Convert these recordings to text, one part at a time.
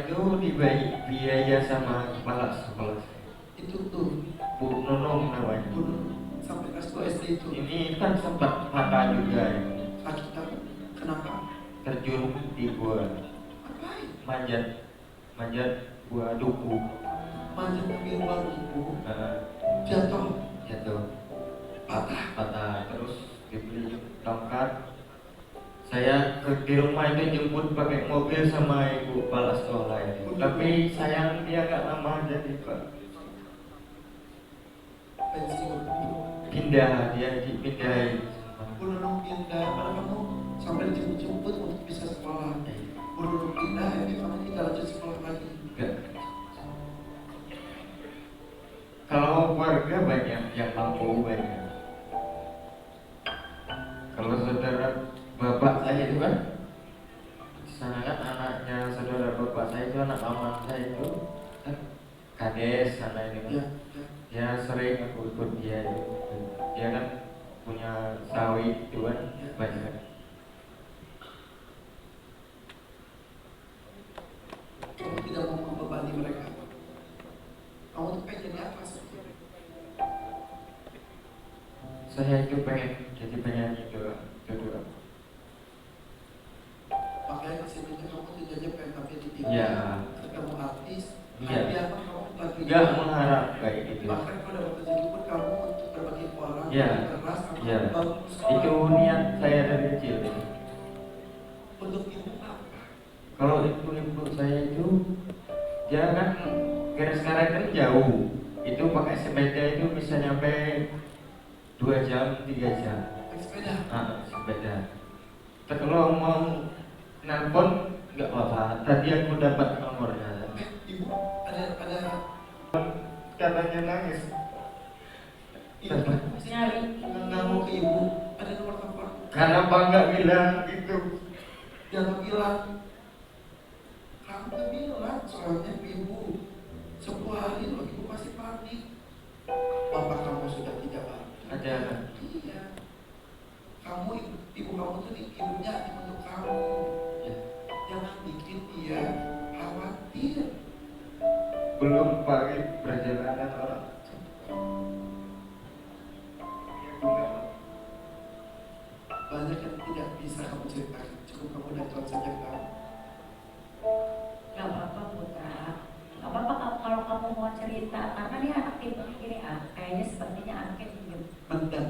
itu dibiaya sama kepala sekolah saya. Itu tuh Bu Nunung namanya. sampai kelas 2 SD itu. Ini kan sempat patah juga ya. Sakit apa? Kenapa? Terjun di gua Ngapain? manjat gua duku. Manjat ambil uang ibu. Nah, Jatuh. patah terus dibeli tongkat. Saya di rumah itu jemput pakai mobil sama ibu kepala sekolah itu. Tapi sayang dia nggak lama jadi pak. Pensiun. Pindah, dia dipindahin. Nunung pindah, karena kamu sampai dijemput untuk bisa sekolah. Nunung pindah, ini kamu tidak lanjut sekolah lagi. Enggak. Kalau keluarga banyak yang mampu banyak. Kalau saudara bapak saya itu kan, sana kan anaknya saudara bapak saya itu anak paman saya itu kan kades sana ini kan. Ya. Ya sering aku ikut dia itu. Dia kan punya sawit itu kan banyak. Kamu tidak mau membebani mereka. Kamu tuh pengen jadi apa sih? Saya itu pengen jadi penyanyi doang. Makanya kesininya kamu tidak aja pengen tampil di TV. Ya. Kamu artis. Iya. Biar kamu lagi. Gak mengharap kayak gitu. Bahkan pada waktu jadi pun kamu untuk berbagi ke orang. Ya. Keras, Ya. bagus. Itu niat saya dari kecil. Untuk ibu apa? Kalau ibu saya itu dia kan garis karet kan jauh. Itu pakai sepeda itu bisa nyampe 2 jam, 3 jam. Naik sepeda. Sepeda. Kalau mau nelpon nggak apa-apa. Tadi aku dapat nomornya. Ibu ada Katanya nangis. ibu nyari nggak mau ke ibu. Ada nomor telepon. Karena bangga bilang gitu. Jangan bilang. Kamu nggak bilang soalnya ke ibu. 10 hari loh ibu pasti panik. Bapak kamu sudah tidak ada. Iya. Kamu ibu kamu tuh ibunya untuk kamu. Ya. Jangan bikin dia khawatir. Belum pakai perjalanan orang. Banyak yang tidak bisa kamu ceritakan. Cukup kamu dan Tuhan saja yang tahu. Gak apa-apa Putra. Gak apa-apa kalau kamu mau cerita. Karena dia anak tipe gini kayaknya sepertinya anaknya mendem.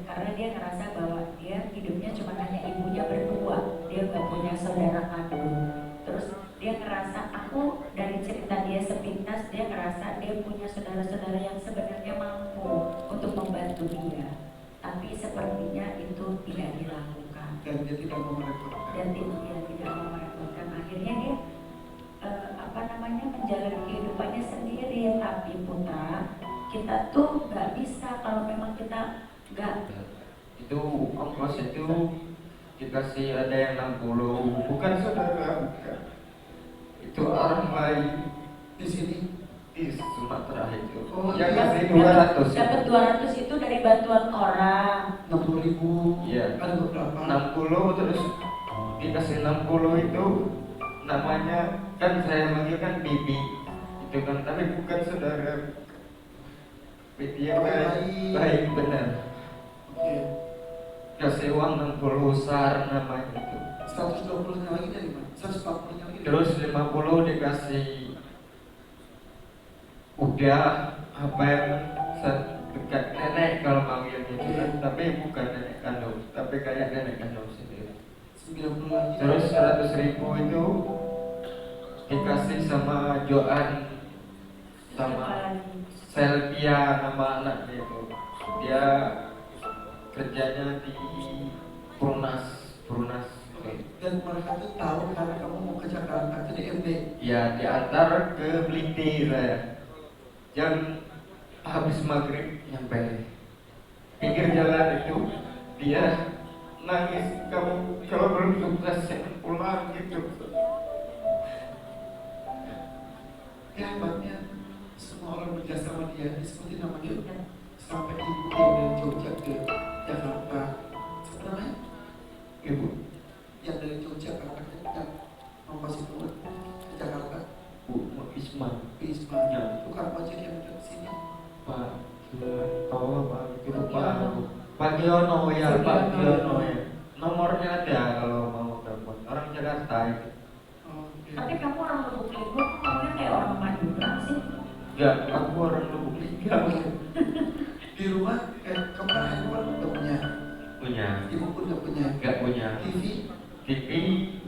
Karena dia ngerasa bahwa dia hidupnya cuma hanya ibunya berdua. Dia gak punya saudara kandung. Terus dia ngerasa, aku dari cerita dia sepintas, dia ngerasa dia punya saudara-saudara yang sebenarnya mampu untuk membantu dia. Tapi sepertinya itu tidak dilakukan. Dan dia tidak mau merepotkan. Dan dia tidak mau merepotkan. Akhirnya dia menjalani kehidupannya sendiri. Tapi Putra, kita tuh nggak bisa kalau memang kita nggak. Itu ongkos itu dikasih ada yang 60, bukan saudara, bukan. Itu orang lain Di sini di Sumatera itu. Oh, yang iya. kasih 200. Dapat 200 itu dari bantuan orang. 60.000. Iya. Ada beberapa. 60 terus dikasih 60 itu namanya kan saya manggil kan bibi itu kan, tapi bukan saudara. Bibi yang baik benar. Oke. Kasih uang 60 SAR namanya itu. 120 lagi dari mana? 140 lagi. Terus 50 dikasih udah apa yang dekat nenek kalau manggilnya itu kan, tapi bukan nenek kandung, tapi kayak nenek kandung sendiri. 90 lagi. Terus 100.000 itu dikasih sama Joan sama Selvia, nama anaknya itu. Dia kerjanya di Prunas. Dan mereka tuh tahu karena kamu mau ke Jakarta ke DMD. Ya diantar ke Blitar saya. Jam habis maghrib nyampe pinggir jalan itu dia nangis, kamu kalau belum sukses jangan pulang gitu. Ya hebatnya semua orang berjasa sama dia. Disebutin namanya sampai ibu yang dari Jogja ke Jakarta. Siapa namanya? Ibu Yang dari Jogja ke Jakarta mau kasih keluar ke Jakarta. Isma. Bisma. Ya. Tukang ojek yang dekat sini. Pak Giono, Pak itu Pak Giono ya, Pak Giono ya. Nomornya ada kalau mau telepon. Orang Jakarta itu. Oke. Tapi kamu orang Lubuk Linggau kok ngomongnya kayak orang Madura sih? Enggak, aku orang Lubuk Linggau. Di rumah, kamu kan handphone udah punya. Punya. Ibu pun udah punya. Enggak punya. TV. TV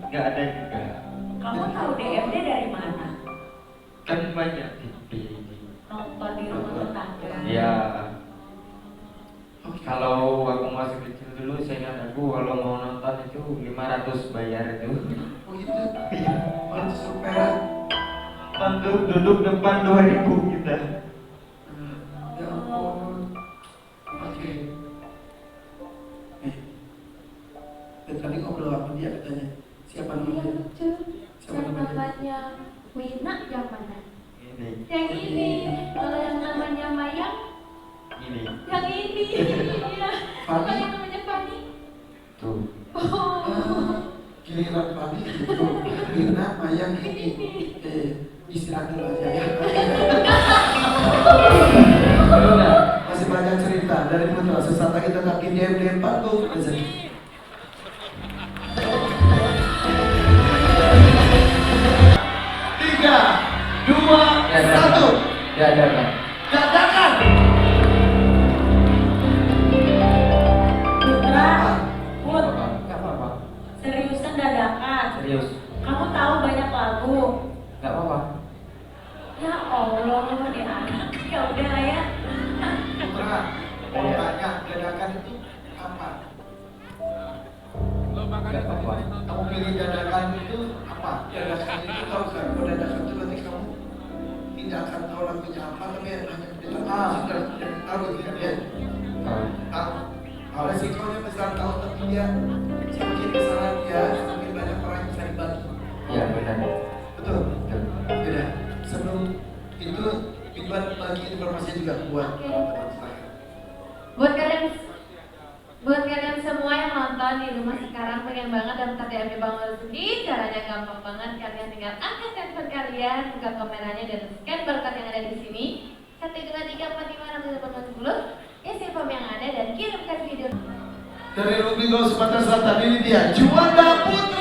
enggak ada juga. Kamu tahu DMD dari mana? Kan banyak TV. Nonton di rumah tetangga. Ya. Oke. Kalau aku masih kecil dulu, saya ingat aku kalau mau nonton itu 500 bayar itu. Oh gitu. Malah justru perak. Duduk depan 2000 kita. Ya ampun. Oke. Dan tadi ngobrol sama dia katanya. Siapa Iya namanya? lucu. Siapa Yang namanya? namanya Wina yang mana? Ini. Yang ini. Kalau yang namanya Mayang, Ini. yang ini. Iya. Apa Fani? yang namanya Fani? Tuh. Oh. Giliran Fani gitu. Wina, Mayang ini. Istirahat dulu aja ya. Masih banyak cerita dari Putra. Sesaat lagi tetap di DMD Panggung Rezeki. 3, 2, 1. Ya, ya, ya. Dadakan. Putra, Put, Enggak apa-apa. seriusan dadakan. Serius. Kamu tahu banyak lagu. Enggak apa-apa. Ya Allah, dia anak. Ya udah lah ya. Putra, mau tanya dadakan itu apa? Enggak apa-apa. Kamu pilih dadakan itu apa? Dadakan itu tahu kan? Kalau dadakan itu berarti kamu tidak akan tahu lagunya apa, tapi hanya sudah tahu gitu ya. Tahu. Resikonya besar tahu, tapi dia semakin kesalahan dia, semakin banyak orang yang bisa dibantu. Ya, benar. Betul. Betul. Beda. Sebelum itu Iqbal bagi informasi juga buat Oke. teman-teman saya. Buat kalian semua yang nonton di rumah sekarang pengen banget daftar DMD Bangun Rezeki, caranya gampang banget. Kalian tinggal angkat handphone kalian, buka kameranya dan scan barcode yang ada di sini. 1, 2, 3, 4, 5, 6, 7, 8, 9, 10. Isi form yang ada dan kirimkan video. Dari Ruby Gold Sumatera Selatan ini dia Juanda Putra.